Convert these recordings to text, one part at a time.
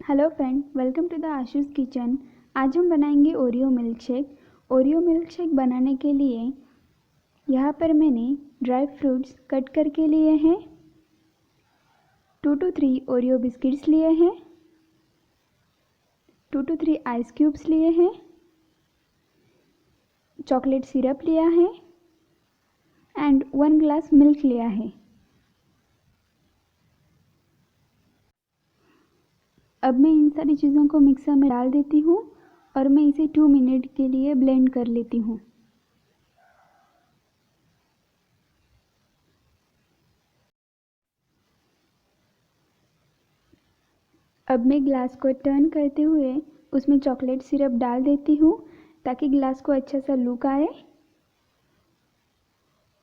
Hello friend, welcome to the Ashu's kitchen. आज हम बनाएंगे Oreo milkshake. Oreo milkshake बनाने के लिए यहाँ पर मैंने ड्राई फ्रूट्स कट करके लिए हैं, 2 to 3 ओरियो बिस्किट्स लिए हैं, 2 to 3 आइस क्यूब्स लिए हैं, चॉकलेट सिरप लिया है एंड 1 ग्लास मिल्क लिया है। अब मैं इन सारी चीज़ों को मिक्सर में डाल देती हूँ और मैं इसे 2 मिनट के लिए ब्लेंड कर लेती हूँ। अब मैं ग्लास को टर्न करते हुए उसमें चॉकलेट सिरप डाल देती हूँ ताकि ग्लास को अच्छा सा लुक आए।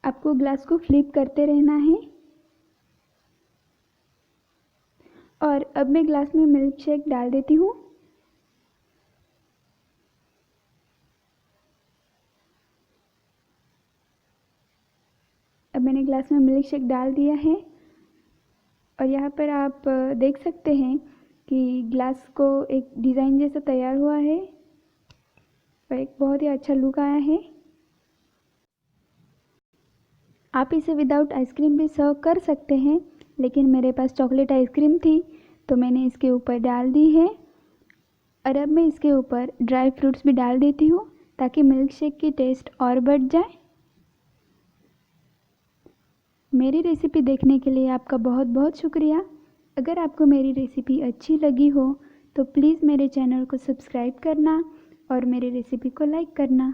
आपको ग्लास को फ्लिप करते रहना है। और अब मैं ग्लास में मिल्क शेक डाल देती हूँ। अब मैंने ग्लास में मिल्क शेक डाल दिया है और यहाँ पर आप देख सकते हैं कि ग्लास को एक डिज़ाइन जैसा तैयार हुआ है और एक बहुत ही अच्छा लुक आया है। आप इसे विदाउट आइसक्रीम भी सर्व कर सकते हैं, लेकिन मेरे पास चॉकलेट आइसक्रीम थी तो मैंने इसके ऊपर डाल दी है। और अब मैं इसके ऊपर ड्राई फ्रूट्स भी डाल देती हूँ ताकि मिल्क शेक की टेस्ट और बढ़ जाए। मेरी रेसिपी देखने के लिए आपका बहुत बहुत शुक्रिया। अगर आपको मेरी रेसिपी अच्छी लगी हो तो प्लीज़ मेरे चैनल को सब्सक्राइब करना और मेरी रेसिपी को लाइक करना।